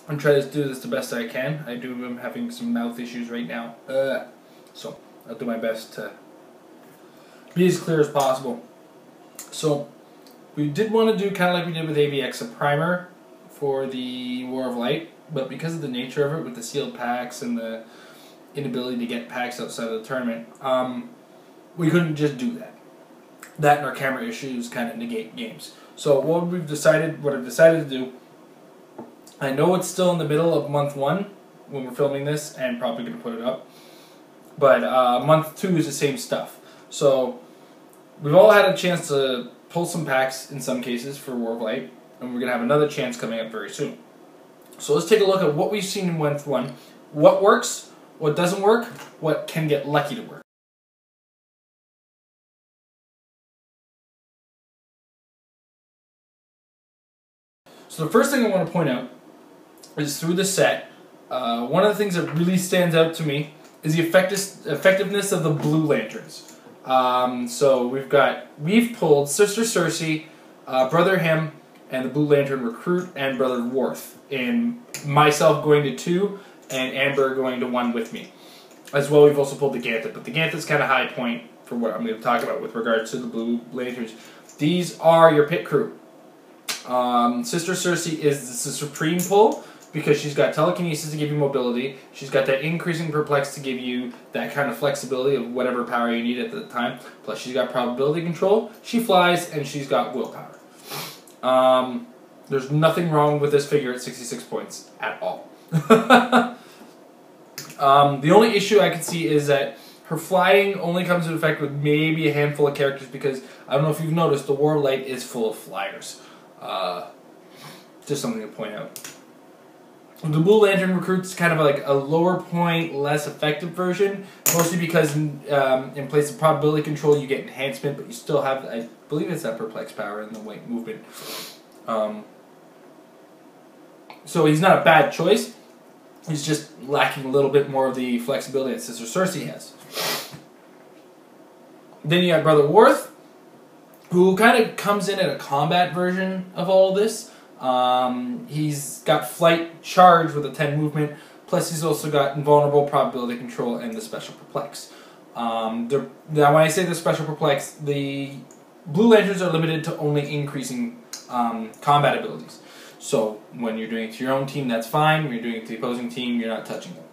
I'm trying to do this the best I can. I'm having some mouth issues right now. So I'll do my best to be as clear as possible. So we did want to do, kind of like we did with AVX, a primer for the War of Light, but because of the nature of it with the sealed packs and the inability to get packs outside of the tournament, we couldn't just do that. That and our camera issues kind of negate games. So what I've decided to do, I know it's still in the middle of month 1 when we're filming this and probably going to put it up, but month 2 is the same stuff. So we've all had a chance to pull some packs in some cases for War of Light, and we're going to have another chance coming up very soon. So let's take a look at what we've seen in month 1, what works, what doesn't work, what can get lucky to work. So the first thing I want to point out is through the set, one of the things that really stands out to me is the effectiveness of the blue lanterns. So we've pulled Sister Cersei, Brother Him, and the Blue Lantern Recruit, and Brother Worth, in myself going to 2 and Amber going to 1 with me. As well, we've also pulled the Ganthet, but the Ganthet's kind of high point for what I'm going to talk about with regards to the Blue Lanterns. These are your pit crew. Sister Cersei is the supreme pull because she's got telekinesis to give you mobility. She's got that increasing perplex to give you that kind of flexibility of whatever power you need at the time. Plus she's got probability control. She flies and she's got willpower. There's nothing wrong with this figure at 66 points at all. The only issue I can see is that her flying only comes into effect with maybe a handful of characters because I don't know if you've noticed, the War of Light is full of flyers. Just something to point out. The Blue Lantern Recruit's kind of like a lower point, less effective version, mostly because in place of probability control you get enhancement, but you still have, I believe it's that perplex power in the white movement. So he's not a bad choice. He's just lacking a little bit more of the flexibility that Sister Cersei has. Then you have Brother Worth, who kind of comes in at a combat version of all of this. He's got flight charge with a 10 movement, plus he's also got invulnerable, probability control, and the special perplex. Now when I say the special perplex, the Blue Lanterns are limited to only increasing combat abilities. So when you're doing it to your own team, that's fine. When you're doing it to the opposing team, you're not touching them.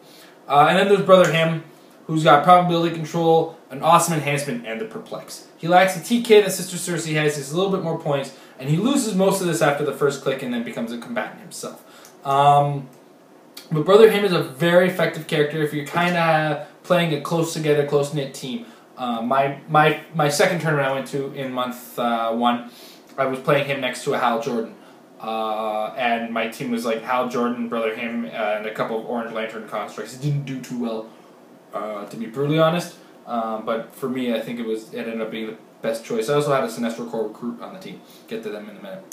And then there's Brother Him, who's got probability control, an awesome enhancement, and the perplex. He lacks the TK that Sister Cersei has. He's a little bit more points, and he loses most of this after the first click and then becomes a combatant himself. But Brother Him is a very effective character if you're kind of playing a close together, close-knit team. My second tournament I went to in month 1, I was playing him next to a Hal Jordan. And my team was like Hal Jordan, Brother Him, and a couple of Orange Lantern constructs. It didn't do too well, to be brutally honest. But for me, I think it ended up being the best choice. I also had a Sinestro Corps Recruit on the team. Get to them in a minute.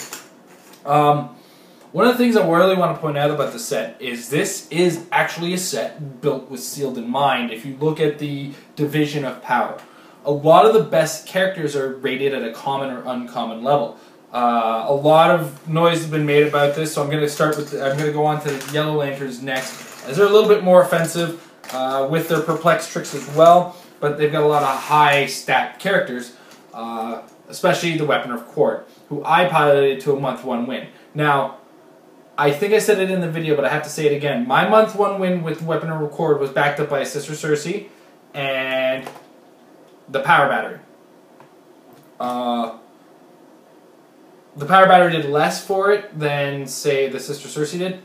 One of the things I really want to point out about the set is this is actually a set built with sealed in mind. If you look at the division of power, a lot of the best characters are rated at a common or uncommon level. A lot of noise has been made about this, so I'm going to go on to the Yellow Lanterns next, as they're a little bit more offensive with their perplex tricks as well, but they've got a lot of high stat characters, especially the Weapon of Court, who I piloted to a month 1 win. Now, I think I said it in the video, but I have to say it again. My month 1 win with Weapon of Court was backed up by Sister Cersei and the Power Battery. The Power Battery did less for it than, say, the Sister Cersei did,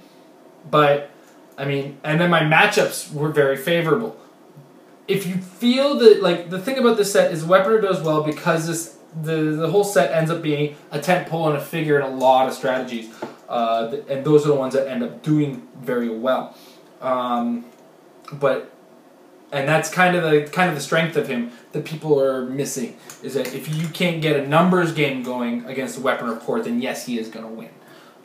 but, I mean, and then my matchups were very favorable. If you feel that, like, the thing about this set is Weaponer does well because the whole set ends up being a tent pole and a figure in a lot of strategies, and those are the ones that end up doing very well. And that's kind of the strength of him that people are missing, is that if you can't get a numbers game going against the Weapon of Court, then yes, he is going to win.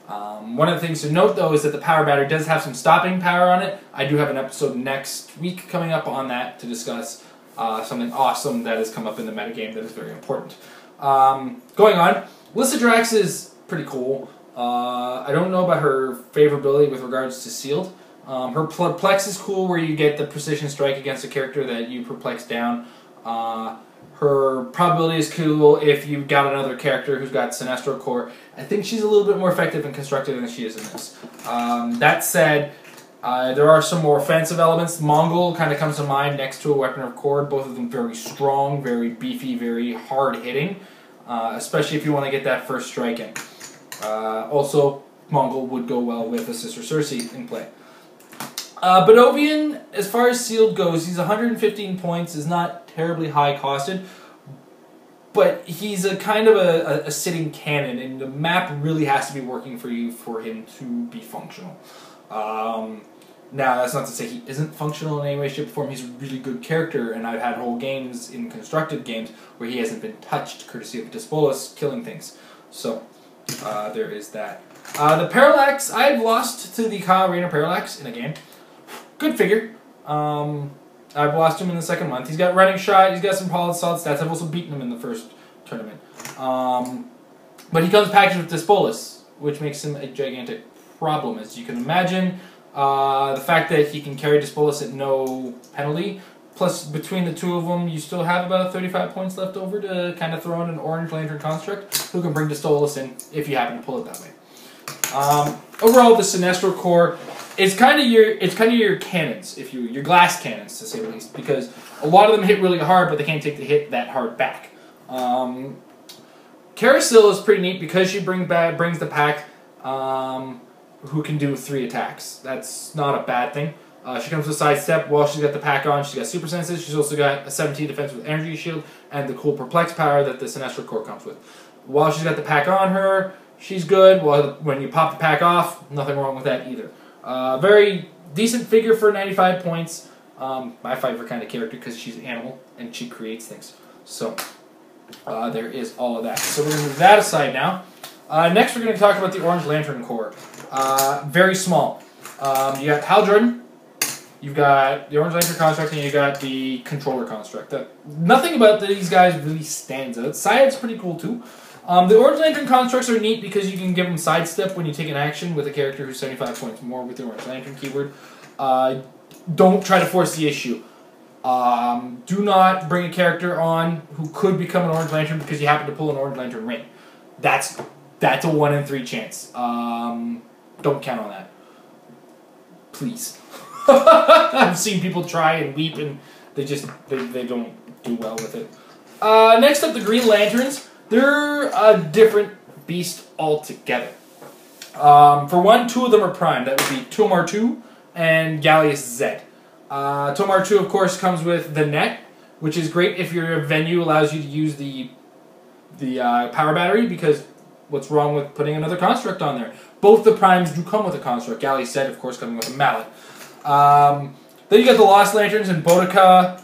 One of the things to note, though, is that the Power Battery does have some stopping power on it. I do have an episode next week coming up on that to discuss something awesome that has come up in the metagame that is very important. Going on, Lysidrax is pretty cool. I don't know about her favorability with regards to sealed. Her perplex is cool, where you get the precision strike against a character that you perplex down. Her probability is cool if you've got another character who's got Sinestro Core. I think she's a little bit more effective and constructive than she is in this. That said, there are some more offensive elements. Mongol kind of comes to mind next to a Weapon of Chord. Both of them very strong, very beefy, very hard-hitting, especially if you want to get that first strike in. Also, Mongol would go well with a Sister Cersei in play. Bodovian, as far as sealed goes, he's 115 points, is not terribly high costed, but he's a kind of a sitting cannon, and the map really has to be working for you for him to be functional. Now, that's not to say he isn't functional in any way, shape, or form. He's a really good character, and I've had whole games in constructed games where he hasn't been touched, courtesy of Dispolis killing things. So, there is that. The Parallax, I've lost to the Kyle Rayner Parallax in a game. Good figure. I've lost him in the second month. He's got running shot. He's got some solid stats. I've also beaten him in the first tournament. But he comes packaged with Dispolis, which makes him a gigantic problem, as you can imagine. The fact that he can carry Dispolis at no penalty, plus between the two of them, you still have about 35 points left over to kind of throw in an Orange Lantern construct who can bring Dispolis in if you happen to pull it that way. Overall, the Sinestro Core. It's kind of your cannons, your glass cannons, to say the least, because a lot of them hit really hard, but they can't take the hit that hard back. Carousel is pretty neat because she brings the pack who can do 3 attacks. That's not a bad thing. She comes with sidestep while she's got the pack on. She's got super senses. She's also got a 17 defense with energy shield and the cool perplex power that the Sinestro Core comes with. While she's got the pack on her, she's good. While when you pop the pack off, nothing wrong with that either. Very decent figure for 95 points. My favorite kind of character because she's an animal and she creates things. So there is all of that. So we're going to move that aside now. Next we're going to talk about the Orange Lantern Core. Very small. You got Hal Jordan, you've got the Orange Lantern construct, and you got the controller construct. Nothing about these guys really stands out. Syed's pretty cool too. The Orange Lantern constructs are neat because you can give them sidestep when you take an action with a character who's 75 points more with the Orange Lantern keyword. Don't try to force the issue. Do not bring a character on who could become an Orange Lantern because you happen to pull an Orange Lantern ring. That's a 1 in 3 chance. Don't count on that. Please. I've seen people try and weep and they don't do well with it. Next up, the Green Lanterns. They're a different beast altogether. For one, 2 of them are primed. That would be Tomar 2 and Gallius Z. Tomar 2, of course, comes with the net, which is great if your venue allows you to use the power battery, because what's wrong with putting another construct on there? Both the primes do come with a construct. Gallius Z, of course, coming with a mallet. Then you got the Lost Lanterns and Boudica,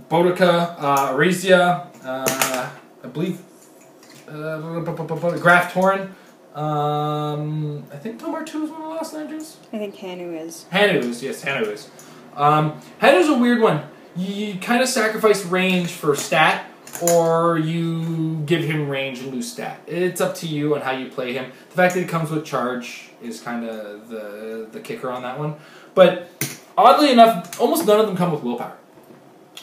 Aresia, I believe Graf Torn. I think Tomar 2 is one of the Lost Lanterns. I think Hanu is. Hanu is, yes, Hanu is. Hanu's a weird one. You kind of sacrifice range for stat, or you give him range and lose stat. It's up to you on how you play him. The fact that it comes with charge is kind of the kicker on that one. But oddly enough, almost none of them come with willpower.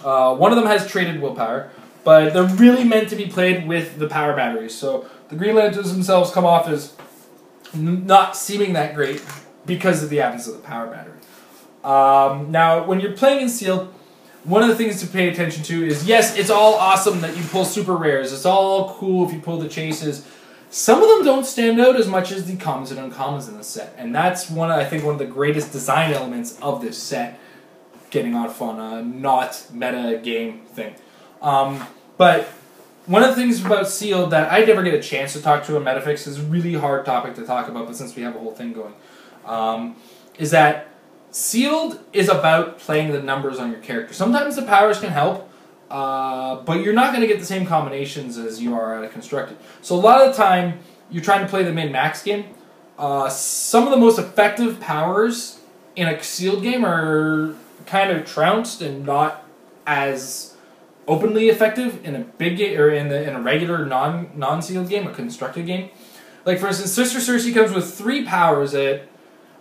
One of them has traded willpower, but they're really meant to be played with the power batteries. So the Green Lanterns themselves come off as not seeming that great because of the absence of the power battery. Now, when you're playing in sealed, one of the things to pay attention to is, yes, it's all awesome that you pull super rares. It's all cool if you pull the chases. Some of them don't stand out as much as the commons and uncommons in the set. And that's I think one of the greatest design elements of this set, getting off on a not meta game thing. But one of the things about sealed that I never get a chance to talk to in Metafix is a really hard topic to talk about, but since we have a whole thing going, is that sealed is about playing the numbers on your character. Sometimes the powers can help, but you're not going to get the same combinations as you are out of constructed. So a lot of the time, you're trying to play the min-max game. Some of the most effective powers in a sealed game are kind of trounced and not as openly effective in a big game or in a regular non-sealed game, a constructed game. Like, for instance, Sister Cersei comes with 3 powers that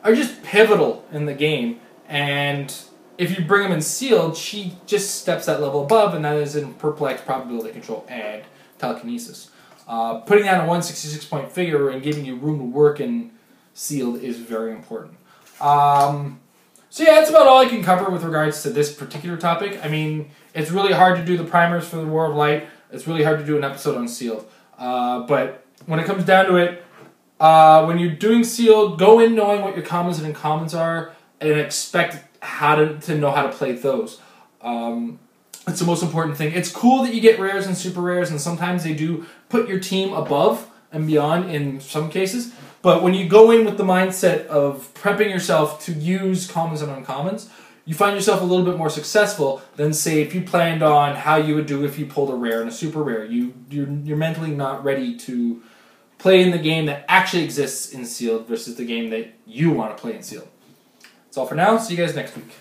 are just pivotal in the game, and if you bring them in sealed, she just steps that level above, and that is in Perplex, Probability Control, and Telekinesis. Putting that in a 166-point figure and giving you room to work in sealed is very important. So yeah, that's about all I can cover with regards to this particular topic. I mean, it's really hard to do the primers for the War of Light. It's really hard to do an episode on sealed. But when it comes down to it, when you're doing sealed, go in knowing what your commons and uncommons are, and expect to know how to play those. It's the most important thing. It's cool that you get rares and super rares, and sometimes they do put your team above and beyond in some cases. But when you go in with the mindset of prepping yourself to use commons and uncommons, you find yourself a little bit more successful than, say, if you planned on how you would do if you pulled a rare and a super rare. You're mentally not ready to play in the game that actually exists in sealed versus the game that you want to play in sealed. That's all for now. See you guys next week.